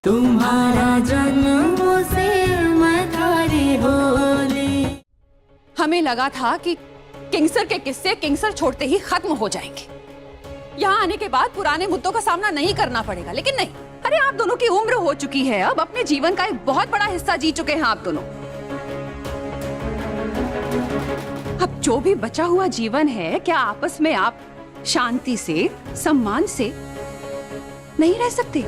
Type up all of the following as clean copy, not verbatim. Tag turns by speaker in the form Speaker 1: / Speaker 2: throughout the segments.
Speaker 1: तुम्हारा जन्मों से मधारी होली।
Speaker 2: हमें लगा था कि किंगसर के किस्से किंगसर छोड़ते ही खत्म हो जाएंगे। यहाँ आने के बाद पुराने मुद्दों का सामना नहीं करना पड़ेगा, लेकिन नहीं। अरे आप दोनों की उम्र हो चुकी है, अब अपने जीवन का एक बहुत बड़ा हिस्सा जी चुके हैं आप दोनों। अब जो भी बचा हुआ जीवन है, क्या आपस में आप शांति से, सम्मान से नहीं रह सकते?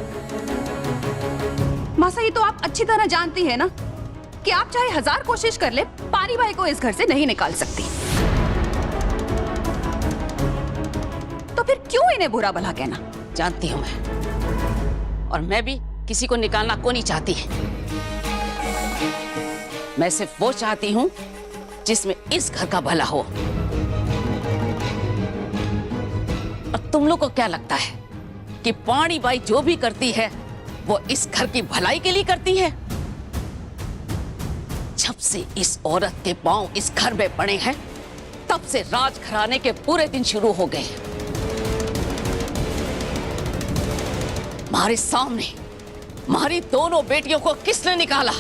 Speaker 2: मासा, ये तो आप अच्छी तरह जानती है ना कि आप चाहे 1000 कोशिश कर ले, पानी भाई को इस घर से नहीं निकाल सकती। तो फिर क्यों इन्हें बुरा भला कहना?
Speaker 3: जानती हूं मैं, और मैं भी किसी को निकालना को नहीं चाहती। मैं सिर्फ वो चाहती हूं जिसमें इस घर का भला हो। और तुम लोग को क्या लगता है कि पानी बाई जो भी करती है वो इस घर की भलाई के लिए करती है? जब से इस औरत के पांव इस घर में पड़े हैं, तब से राजघराने के पूरे दिन शुरू हो गए। हमारे सामने हमारी दोनों बेटियों को किसने निकाला?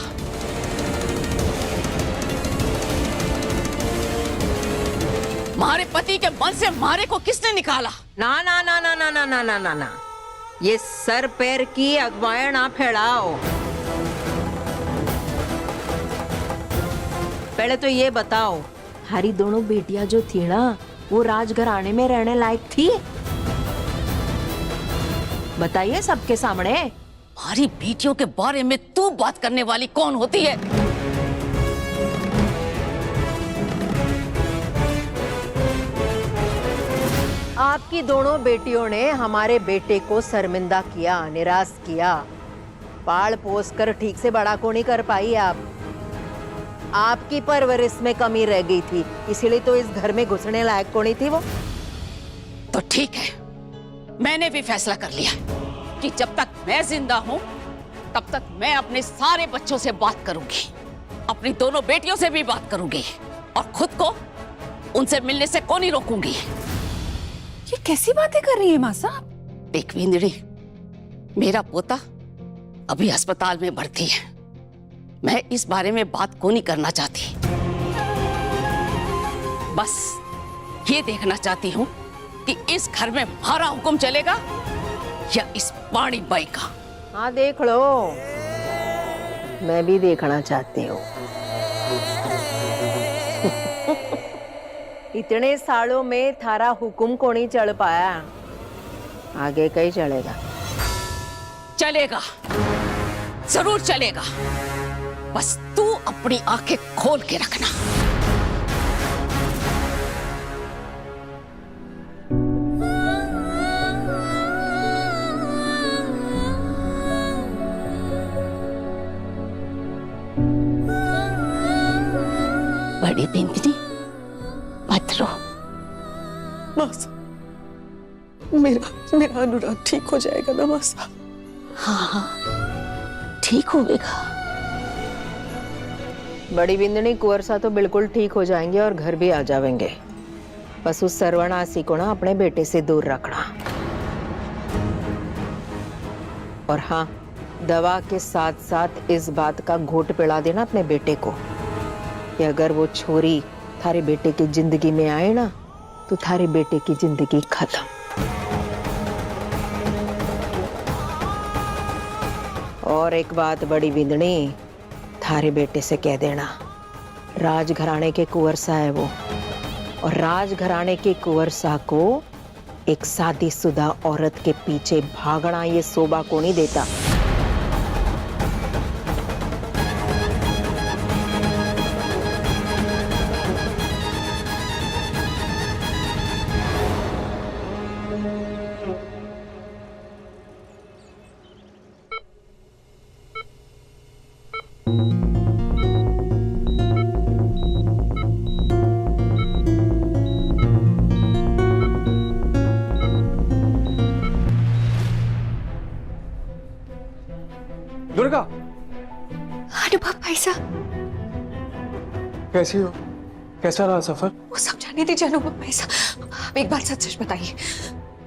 Speaker 3: हमारे पति के मन से हमारे को किसने निकाला?
Speaker 4: ना ना ना ना ना ना ना ना ना ना, ये सर पैर की अगवाएं ना फैलाओ। पहले तो ये बताओ, हमारी दोनों बेटियां जो थी ना, वो राजघराने में रहने लायक थी? बताइए सबके सामने।
Speaker 3: हमारी बेटियों के बारे में तू बात करने वाली कौन होती है?
Speaker 4: आपकी दोनों बेटियों ने हमारे बेटे को शर्मिंदा किया, निराश किया। पाल पोस कर ठीक से बड़ा को नहीं कर पाई आप। आपकी परवरिश में कमी रह गई थी, इसीलिए तो इस घर में घुसने लायक को नहीं थी वो।
Speaker 3: तो ठीक है, मैंने भी फैसला कर लिया कि जब तक मैं जिंदा हूं, तब तक मैं अपने सारे बच्चों से बात करूंगी, अपनी दोनों बेटियों से भी बात करूंगी, और खुद को उनसे मिलने से को नहीं रोकूंगी।
Speaker 2: ये कैसी बातें कर रही है मासा?
Speaker 3: देख विंदरी, मेरा पोता अभी अस्पताल में भर्ती है। मैं इस बारे में बात को नहीं करना चाहती। बस ये देखना चाहती हूँ कि इस घर में हमारा हुक्म चलेगा या इस पानी बाई का।
Speaker 4: हाँ देख लो, मैं भी देखना चाहती हूँ। इतने सालों में थारा हुक्म को नहीं चढ़ पाया, आगे कहीं चलेगा?
Speaker 3: चलेगा, जरूर चलेगा। बस तू अपनी आंखें खोल के रखना। बड़ी बिंदनी, मत रो।
Speaker 5: मासा, मेरा अनुराग ठीक हो जाएगा ना मासा?
Speaker 3: हाँ, ठीक होगा।
Speaker 4: बड़ी बिंदनी, कुंवरसा तो बिल्कुल ठीक हो जाएंगे और घर भी आ जाएंगे। बस उस सर्वनाशी को ना अपने बेटे से दूर रखना। और हाँ, दवा के साथ साथ इस बात का घूंट पिला देना अपने बेटे को कि अगर वो छोरी थारे बेटे की जिंदगी में आए ना, तो थारे बेटे की जिंदगी खत्म। और एक बात बड़ी बिंदनी, थारे बेटे से कह देना, राजघराने के कुंवरसा है वो, और राजघराने के कुंवरसा को एक शादीशुदा औरत के पीछे भागना ये शोभा को नहीं देता।
Speaker 6: दुर्गा,
Speaker 2: अनुभव भाई साहब,
Speaker 6: कैसी हो? कैसा रहा सफर?
Speaker 2: वो सब जाने दीजिए अनुभव भाई साहब। आप एक बार सच सच बताइए,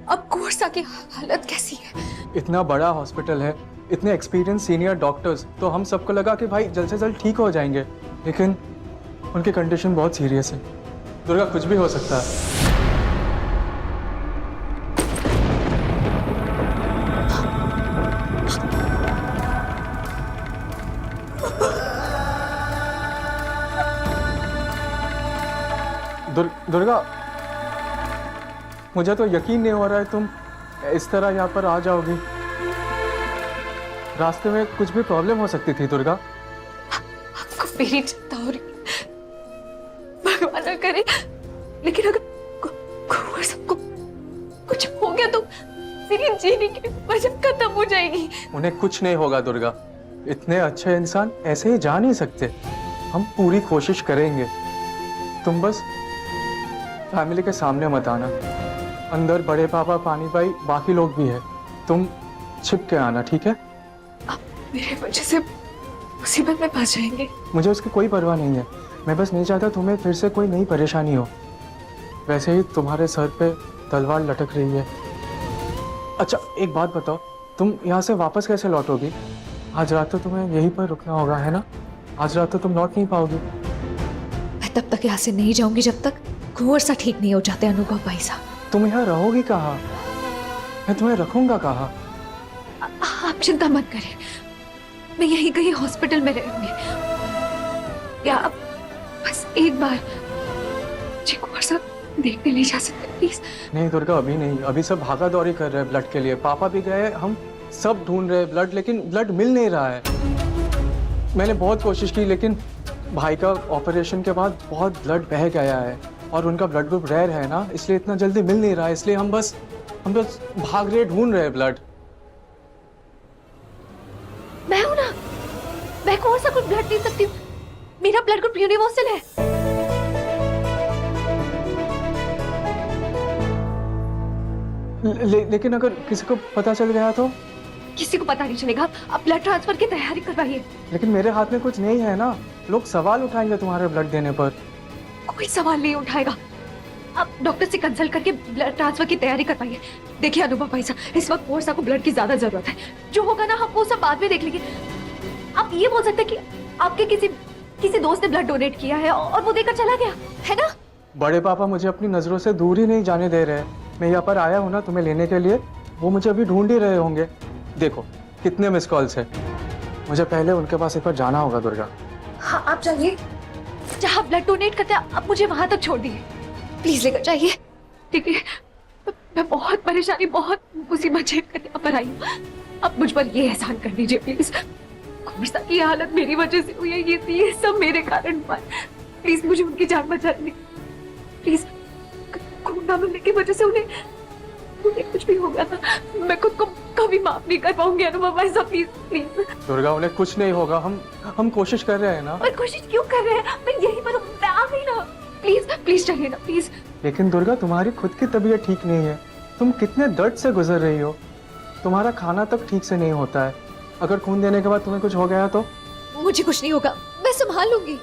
Speaker 2: अब कुंवरसा की हालत कैसी है?
Speaker 6: इतना बड़ा हॉस्पिटल है, इतने एक्सपीरियंस सीनियर डॉक्टर्स, तो हम सबको लगा कि भाई जल्द से जल्द ठीक हो जाएंगे, लेकिन उनकी कंडीशन बहुत सीरियस है। दुर्गा, कुछ भी हो सकता है। दुर्गा, मुझे तो यकीन नहीं हो रहा है तुम इस तरह यहाँ पर आ जाओगी। रास्ते में कुछ भी प्रॉब्लम हो सकती थी दुर्गा।
Speaker 7: आपको मेरी चिंता हो रही, भगवान ना करे, लेकिन अगर कुंवर सबको कुछ हो गया तो मेरी जीने की वजह खत्म हो जाएगी।
Speaker 6: उन्हें कुछ नहीं होगा दुर्गा, इतने अच्छे इंसान ऐसे ही जा नहीं सकते। हम पूरी कोशिश करेंगे, तुम बस फैमिली के सामने मत आना। अंदर बड़े पापा, पानी भाई, बाकी लोग भी है, तुम छिप के आना, ठीक है?
Speaker 7: आप मेरे वजह से मुसीबत में फंस जाएंगे।
Speaker 6: मुझे उसकी कोई परवाह नहीं है, मैं बस नहीं चाहता तुम्हें फिर से कोई नई परेशानी हो। वैसे ही तुम्हारे सर पे तलवार लटक रही है। अच्छा एक बात बताओ, तुम यहाँ से वापस कैसे लौटोगी? आज रात तो तुम्हें यहीं पर रुकना होगा, है ना? आज रात तो तुम लौट नहीं पाओगी।
Speaker 7: मैं तब तक यहाँ से नहीं जाऊंगी जब तक कुंवर सा ठीक नहीं हो जाते अनुभव भाई साहब।
Speaker 6: तुम यहाँ रहोगी कहाँ? मैं तुम्हें रखूंगा कहाँ?
Speaker 7: आप चिंता मत करें, मैं यहीं कहीं हॉस्पिटल में रहूंगी। या आप बस एक बार मुझे कुंवर साहब देखने ले जा सकते हैं प्लीज?
Speaker 6: नहीं दुर्गा, अभी नहीं। अभी सब भागा दौड़ी कर रहे हैं ब्लड के लिए। पापा भी गए, हम सब ढूंढ रहे हैं ब्लड, लेकिन ब्लड मिल नहीं रहा है। मैंने बहुत कोशिश की, लेकिन भाई का ऑपरेशन के बाद बहुत ब्लड बह गया है और उनका ब्लड ग्रुप रेयर है ना, इसलिए इतना जल्दी मिल नहीं रहा है। इसलिए हम बस भाग रहे, ढूंढ रहे हैं ब्लड।
Speaker 7: मैं हूं ना, मैं कौन सा कुछ ब्लड दे सकती हूँ? मेरा ब्लड ग्रुप यूनिवर्सल है।
Speaker 6: लेकिन अगर किसी को पता चल गया तो?
Speaker 7: किसी को पता नहीं चलेगा। आप ब्लड ट्रांसफर की तैयारी करवाइए।
Speaker 6: लेकिन मेरे हाथ में कुछ नहीं है ना, लोग सवाल उठाएंगे तुम्हारे ब्लड देने पर।
Speaker 7: कोई सवाल नहीं उठाएगा। आप डॉक्टर से कंसल्ट करके ब्लड ट्रांसफर की तैयारी करवाइए। देखिए अनुभव भाई साहब, इस वक्त कोर्सा को ब्लड की ज्यादा जरूरत है। जो होगा ना हम वो सब बाद में देख लेंगे। आप ये बोल सकते हैं कि आपके किसी दोस्त ने ब्लड डोनेट किया है और वो देकर चला गया है ना?
Speaker 6: बड़े पापा मुझे अपनी नजरों से दूर ही नहीं जाने दे रहे। मैं यहाँ पर आया हूँ ना तुम्हें लेने के लिए, वो मुझे अभी ढूंढ ही रहे होंगे। देखो कितने मिस कॉल्स है, मुझे पहले उनके पास एक बार जाना होगा दुर्गा।
Speaker 7: हाँ आप जाइए, जहाँ ब्लड डोनेट करते हैं आप मुझे वहां तक छोड़ दिए। प्लीज लेकर जाइए, ठीक है? मैं बहुत परेशानी, बहुत मुसीबत झेल कर यहाँ पर आई हूँ। अब मुझ पर ये एहसान कर दीजिए प्लीज। कुंवर की हालत मेरी वजह से हुई है, ये सब मेरे कारण हुआ। प्लीज मुझे उनकी जान बचा दीजिए प्लीज। खून ना मिलने की वजह से उन्हें कुछ भी हो गया था, मैं खुद को कभी माफ नहीं कर पाऊंगी अनुभव भाई साहब। प्लीज प्लीज
Speaker 6: दुर्गा, उन्हें कुछ नहीं होगा। हम कोशिश कर रहे हैं ना।
Speaker 7: पर कोशिश क्यों कर रहे हैं? मैं यहीं पर हूं, मैं आ गई ना। प्लीज प्लीज चलिए ना प्लीज।
Speaker 6: लेकिन दुर्गा, तुम्हारी खुद की तबीयत ठीक नहीं है। तुम कितने दर्द से गुजर रही हो। तुम्हारा खाना तक ठीक से नहीं होता है। अगर खून देने के बाद तुम्हें कुछ हो गया तो?
Speaker 7: मुझे कुछ नहीं होगा, मैं संभाल लूंगी।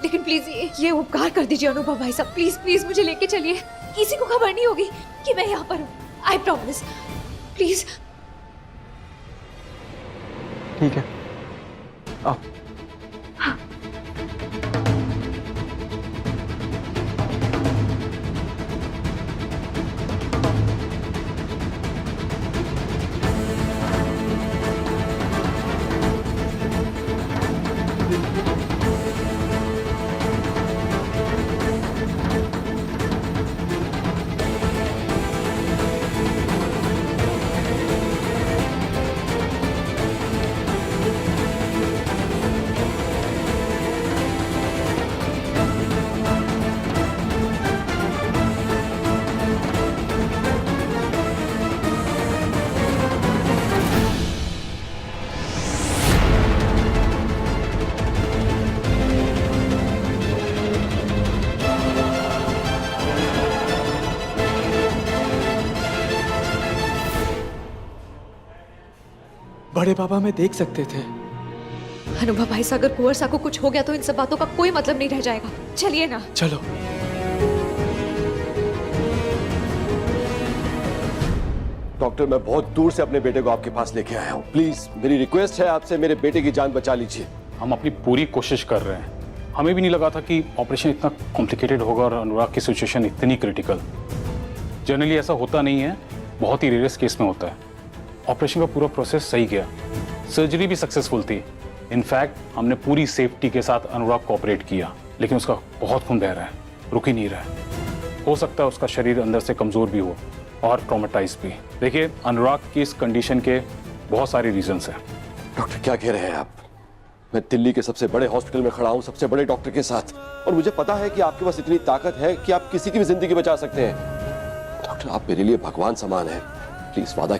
Speaker 7: लेकिन प्लीज ये उपकार कर दीजिए अनुभव भाई साहब। प्लीज प्लीज मुझे लेके चलिए। किसी को खबर नहीं होगी कि मैं यहाँ पर हूँ। I promise. प्लीज।
Speaker 6: ठीक है, आओ। बड़े पापा में देख सकते थे।
Speaker 7: अनुभव भाई साहब, अगर कुंवर साहब को कुछ हो गया तो इन सब बातों का कोई मतलब नहीं रह जाएगा। चलिए ना।
Speaker 6: चलो।
Speaker 8: डॉक्टर, मैं बहुत दूर से अपने बेटे को आपके पास लेके आया हूँ। प्लीज मेरी रिक्वेस्ट है आपसे, मेरे बेटे की जान बचा लीजिए।
Speaker 9: हम अपनी पूरी कोशिश कर रहे हैं। हमें भी नहीं लगा था कि ऑपरेशन इतना कॉम्प्लिकेटेड होगा और अनुराग की सिचुएशन इतनी क्रिटिकल। जनरली ऐसा होता नहीं है, बहुत ही रेयरेस्ट केस में होता है। ऑपरेशन का पूरा प्रोसेस सही गया, सर्जरी भी सक्सेसफुल थी। इनफैक्ट हमने पूरी सेफ्टी के साथ अनुराग को ऑपरेट किया, लेकिन उसका बहुत खून बह रहा है, रुक ही नहीं रहा है। हो सकता है उसका शरीर अंदर से कमजोर भी हो और ट्रॉमेटाइज भी। देखिए, अनुराग की इस कंडीशन के बहुत सारे रीजंस हैं।
Speaker 8: डॉक्टर, क्या कह रहे हैं आप? मैं दिल्ली के सबसे बड़े हॉस्पिटल में खड़ा हूँ, सबसे बड़े डॉक्टर के साथ, और मुझे पता है कि आपके पास इतनी ताकत है कि आप किसी की भी जिंदगी बचा सकते हैं। डॉक्टर, आप मेरे लिए भगवान समान हैं। प्लीज वादा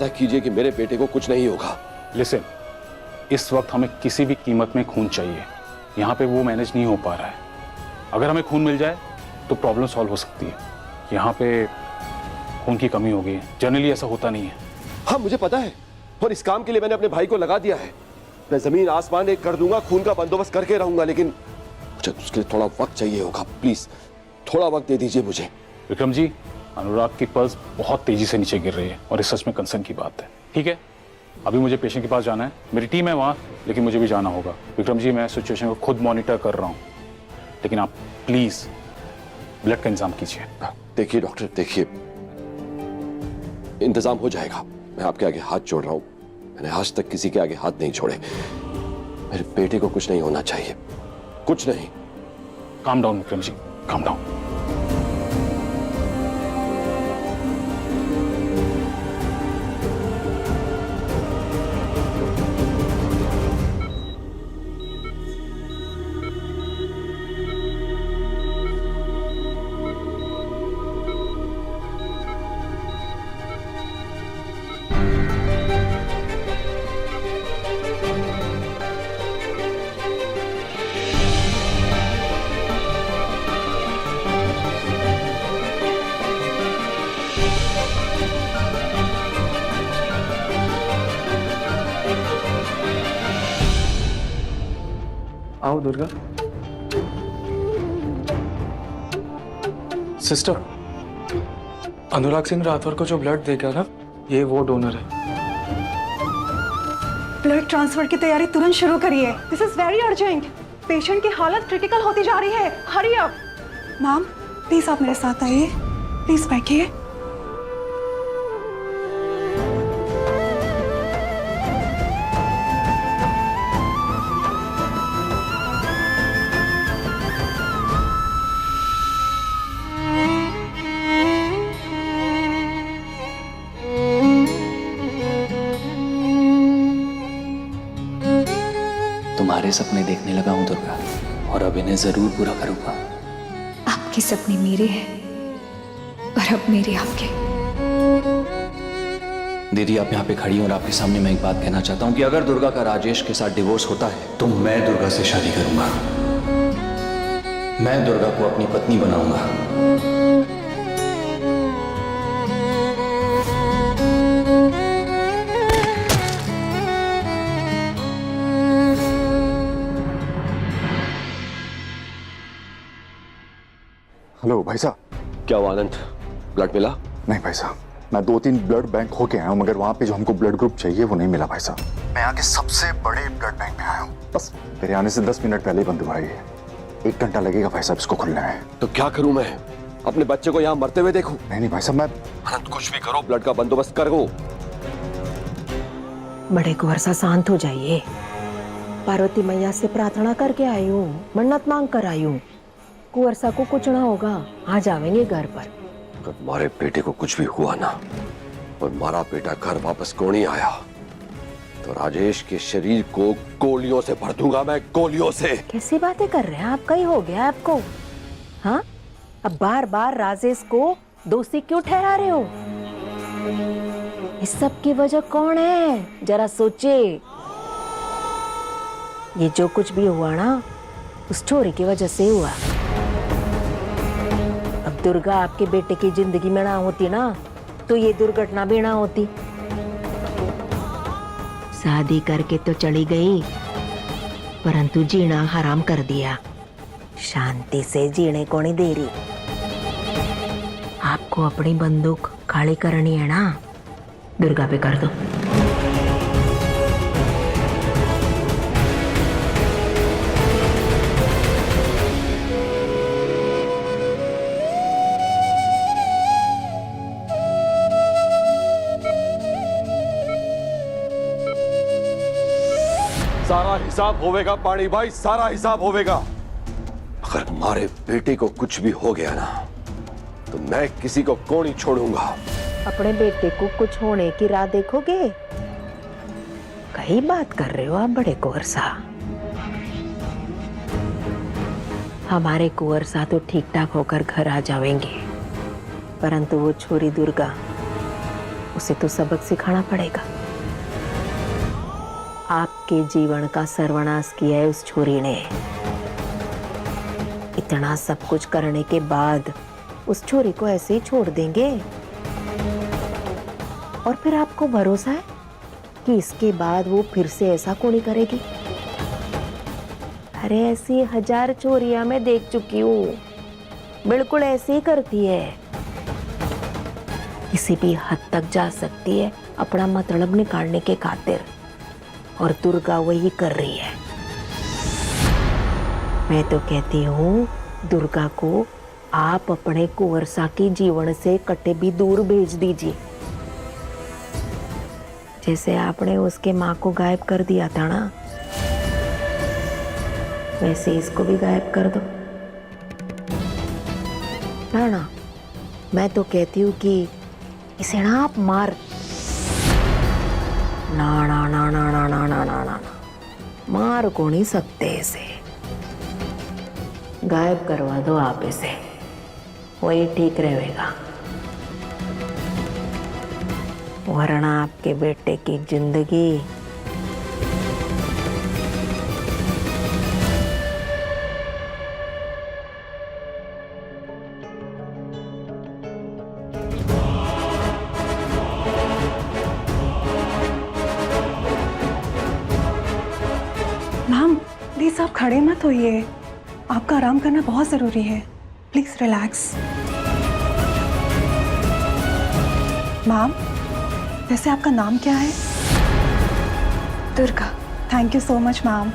Speaker 8: कीजिए कि मेरे बेटे को कुछ नहीं होगा।
Speaker 9: लिसन, इस वक्त हमें किसी भी कीमत में खून चाहिए। यहाँ पे वो मैनेज नहीं हो पा रहा है। अगर हमें खून मिल जाए तो प्रॉब्लम सॉल्व हो सकती है। यहाँ पे खून की कमी हो गई है, जनरली ऐसा होता नहीं है।
Speaker 8: हाँ, मुझे पता है, और इस काम के लिए मैंने अपने भाई को लगा दिया है। मैं जमीन आसमान एक कर दूंगा, खून का बंदोबस्त करके रहूंगा, लेकिन मुझे उसके लिए थोड़ा वक्त चाहिए होगा। प्लीज थोड़ा वक्त दे दीजिए मुझे।
Speaker 9: विक्रम जी, अनुराग की पल्स बहुत तेजी से नीचे गिर रही है और इस सच में कंसर्न की बात है। ठीक है, अभी मुझे पेशेंट के पास जाना है, मेरी टीम है वहाँ, लेकिन मुझे भी जाना होगा। विक्रम जी, मैं सिचुएशन को खुद मॉनिटर कर रहा हूँ, लेकिन आप प्लीज ब्लड का इंतजाम कीजिए।
Speaker 8: देखिए डॉक्टर, देखिए, इंतजाम हो जाएगा। मैं आपके आगे हाथ जोड़ रहा हूँ, मैंने आज तक किसी के आगे हाथ नहीं छोड़े। मेरे बेटे को कुछ नहीं होना चाहिए, कुछ नहीं।
Speaker 9: Calm down Vikram ji, calm down.
Speaker 6: आओ दुर्गा। सिस्टर, अनुराग सिंह राठौर को जो ब्लड देगा ना, ये वो डोनर है।
Speaker 10: ब्लड ट्रांसफर की तैयारी तुरंत शुरू करिए। This is very urgent. Patient की हालत क्रिटिकल होती जा रही है। Hurry up. मैम, प्लीज आप मेरे साथ आइए। प्लीज बैठिए।
Speaker 11: तुम्हारे सपने देखने लगा हूं दुर्गा, और अब इन्हें जरूर पूरा करूंगा।
Speaker 7: आपके सपने मेरे हैं और अब मेरे आपके।
Speaker 11: दीदी, आप यहाँ पे खड़ी हैं और आपके सामने मैं एक बात कहना चाहता हूँ कि अगर दुर्गा का राजेश के साथ डिवोर्स होता है तो मैं दुर्गा से शादी करूंगा। मैं दुर्गा को अपनी पत्नी बनाऊंगा।
Speaker 12: हेलो भाई साहब।
Speaker 8: क्या हुआ आनंद, ब्लड मिला?
Speaker 12: नहीं भाई साहब, मैं 2-3 ब्लड बैंक होके आया हूँ, मगर वहाँ पे जो हमको ब्लड ग्रुप चाहिए वो नहीं मिला भाई साहब। मैं यहाँ के सबसे बड़े ब्लड बैंक में आया हूँ, बस मेरे आने से 10 मिनट पहले ही बंद हुआ है। 1 घंटा लगेगा भाई साहब इसको खुलने में।
Speaker 8: तो क्या करूँ मैं, अपने बच्चे को यहाँ मरते हुए देखूं?
Speaker 12: नहीं भाई साहब, मैं
Speaker 8: आनंद कुछ भी करो, ब्लड का बंदोबस्त करो।
Speaker 4: बड़े कुंवर सा शांत हो जाइए। पार्वती मैया से प्रार्थना करके आई हूँ, मन्नत मांग कर आई हूँ। कुंवर को कुछ ना होगा, आ जाएंगे घर पर।
Speaker 8: अगर हमारे बेटे को कुछ भी हुआ ना और हमारा बेटा घर वापस को नहीं आया तो राजेश के शरीर को गोलियों से भर दूंगा मैं, गोलियों से।
Speaker 4: कैसी बातें कर रहे हैं आप? कहीं हो गया आपको? हाँ, अब बार बार राजेश को दोषी क्यों ठहरा रहे हो? इस सब की वजह कौन है, जरा सोचे। ये जो कुछ भी हुआ ना, उस चोरी की वजह से हुआ। अब दुर्गा आपके बेटे की जिंदगी में ना होती ना, तो ये दुर्घटना भी ना होती। शादी करके तो चली गई, परंतु जीना हराम कर दिया। शांति से जीने को नहीं दे रही। आपको अपनी बंदूक काली करनी है ना, दुर्गा पे कर दो।
Speaker 8: सारा हिसाब होवेगा पानी भाई, सारा हिसाब होवेगा। अगर हमारे बेटे को कुछ भी हो गया ना, तो मैं किसी को कौन नहीं छोड़ूंगा।
Speaker 4: अपने बेटे को कुछ होने की राह देखोगे? कहीं बात कर रहे हो आप बड़े कुंवर सा। हमारे कुंवर सा तो ठीक ठाक होकर घर आ जाएंगे, परंतु वो छोरी दुर्गा, उसे तो सबक सिखाना पड़ेगा। आपके जीवन का सर्वनाश किया है उस छोरी ने। इतना सब कुछ करने के बाद उस छोरी को ऐसे ही छोड़ देंगे? और फिर आपको भरोसा है कि इसके बाद वो फिर से ऐसा क्यों नहीं करेगी? अरे ऐसी 1000 चोरियां मैं देख चुकी हूँ, बिल्कुल ऐसे ही करती है। किसी भी हद तक जा सकती है अपना मतलब निकालने के खातिर, और दुर्गा वही कर रही है। मैं तो कहती हूँ दुर्गा को आप अपने कुंवर सा के जीवन से कटे भी दूर भेज दीजिए। जैसे आपने उसके माँ को गायब कर दिया था ना, वैसे इसको भी गायब कर दो। ना, मैं तो कहती हूँ कि इसे ना आप मार, ना ना ना ना ना ना ना ना ना, मार को नहीं सकते इसे, गायब करवा दो आप इसे, वही ठीक रहेगा। वरना आपके बेटे की जिंदगी
Speaker 10: मैम प्लीज आप खड़े मत होइए, आपका आराम करना बहुत जरूरी है। Please relax. मैम वैसे आपका नाम क्या है?
Speaker 7: Durga.
Speaker 10: Thank you so much ma'am.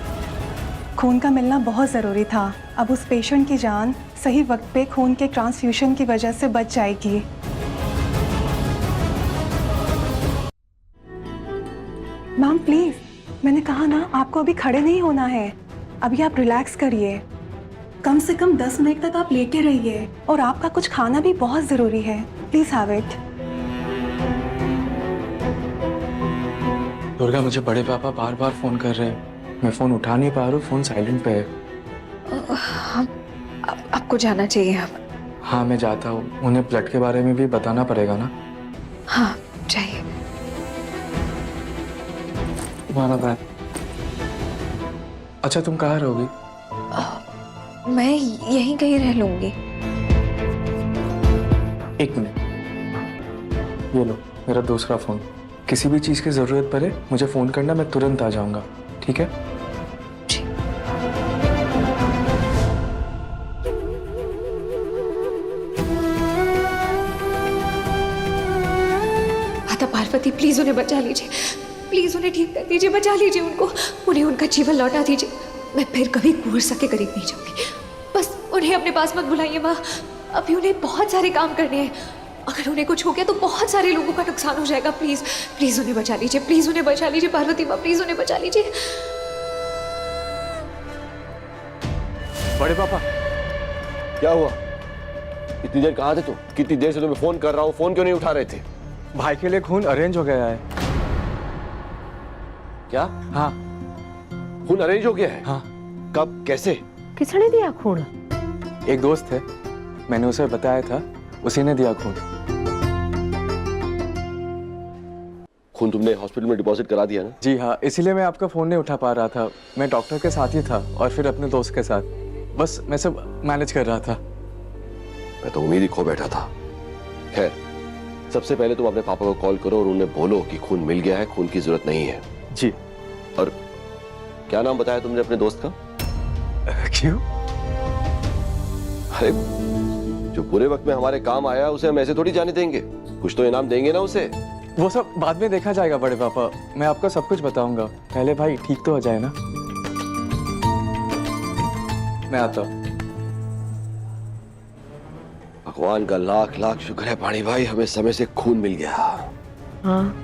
Speaker 10: खून का मिलना बहुत ज़रूरी था। अब उस पेशेंट की जान सही वक्त पे खून के ट्रांसफ्यूजन की वजह से बच जाएगी। मैम प्लीज़, मैंने कहा ना आपको अभी खड़े नहीं होना है, अभी आप रिलैक्स करिए। कम से कम 10 मिनट तक आप लेटे रहिए, और आपका कुछ खाना भी बहुत ज़रूरी है। Please have it.
Speaker 6: दुर्गा, मुझे बड़े पापा बार बार फोन कर रहे हैं, मैं फोन उठा नहीं पा रहा हूँ, फोन साइलेंट पे है।
Speaker 7: आपको जाना चाहिए अब।
Speaker 6: हाँ मैं जाता हूँ, उन्हें ब्लड के बारे में भी बताना पड़ेगा ना।
Speaker 7: हाँ चाहिए।
Speaker 6: तुम्हारा बैग। अच्छा तुम कहाँ रहोगी?
Speaker 7: मैं यहीं कहीं रह लूंगी।
Speaker 6: एक मिनट, ये लो मेरा दूसरा फोन, किसी भी चीज की जरूरत पड़े मुझे फोन करना, मैं तुरंत आ जाऊंगा, ठीक है?
Speaker 7: माता पार्वती प्लीज उन्हें बचा लीजिए, प्लीज उन्हें ठीक कर दीजिए, बचा लीजिए उनको, उन्हें उनका जीवन लौटा दीजिए। मैं फिर कभी कुंवर सा के करीब नहीं जाऊंगी। बस उन्हें अपने पास मत बुलाइए माँ, अभी उन्हें बहुत सारे काम करने हैं। अगर उन्हें कुछ हो गया तो बहुत सारे लोगों का नुकसान हो जाएगा। प्लीज प्लीज उन्हें बचा लीजिए, प्लीज उन्हें बचा लीजिए पार्वती माँ, प्लीज उन्हें बचा लीजिए।
Speaker 6: बड़े पापा
Speaker 8: क्या हुआ? इतनी देर कहाँ थे तुम? कितनी देर से तुम्हें फोन कर रहा हूँ, फोन क्यों नहीं उठा रहे थे?
Speaker 6: भाई के लिए खून अरेंज हो गया है।
Speaker 8: क्या?
Speaker 6: हाँ
Speaker 8: खून अरेंज हो गया है?
Speaker 6: हाँ।
Speaker 8: कब, कैसे?
Speaker 4: किसने दिया खून?
Speaker 6: एक दोस्त है, मैंने उसे बताया था, उसी ने दिया खून।
Speaker 8: खून तुमने हॉस्पिटल में डिपॉजिट करा दिया ना?
Speaker 6: जी हाँ, इसीलिए मैं आपका फोन नहीं उठा पा रहा था। मैं डॉक्टर के साथ ही था और फिर अपने दोस्त के साथ, बस मैं सब मैनेज कर रहा था।
Speaker 8: मैं तो उम्मीद ही खो बैठा था। खैर, सबसे पहले तुम अपने पापा को कॉल करो और उन्हें बोलो कि खून मिल गया है, खून की जरूरत नहीं है।
Speaker 6: जी।
Speaker 8: और क्या नाम बताया तुमने अपने दोस्त का?
Speaker 6: क्यों?
Speaker 8: अरे जो बुरे वक्त में हमारे काम आया उसे हम ऐसे थोड़ी जाने देंगे। कुछ तो इनाम देंगे ना उसे।
Speaker 6: वो सब बाद में देखा जाएगा बड़े पापा, मैं आपको सब कुछ बताऊंगा। पहले भाई ठीक तो हो जाए ना। मैं आता हूँ।
Speaker 8: भगवान का लाख लाख शुक्र है पानी भाई, हमें समय से खून मिल गया।
Speaker 4: हाँ,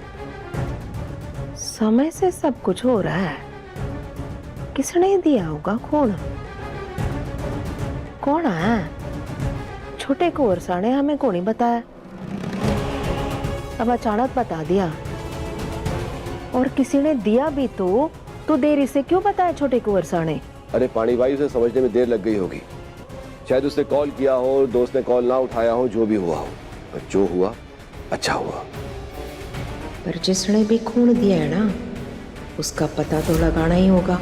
Speaker 4: समय से सब कुछ हो रहा है। किसने दिया होगा खून? कौन है? छोटे कुंवरसा ने हमें कौन ही बताया, अब अचानक बता दिया। और किसी ने दिया भी तो देरी से क्यों बताया छोटे कुंवरसा ने?
Speaker 8: अरे पानी भाई, उसे समझने में देर लग गई होगी। शायद उसने कॉल किया हो, दोस्त ने कॉल ना उठाया हो, जो भी हुआ हो, पर जो हुआ अच्छा हुआ।
Speaker 4: पर जिसने भी खून दिया है ना, उसका पता तो लगाना ही होगा।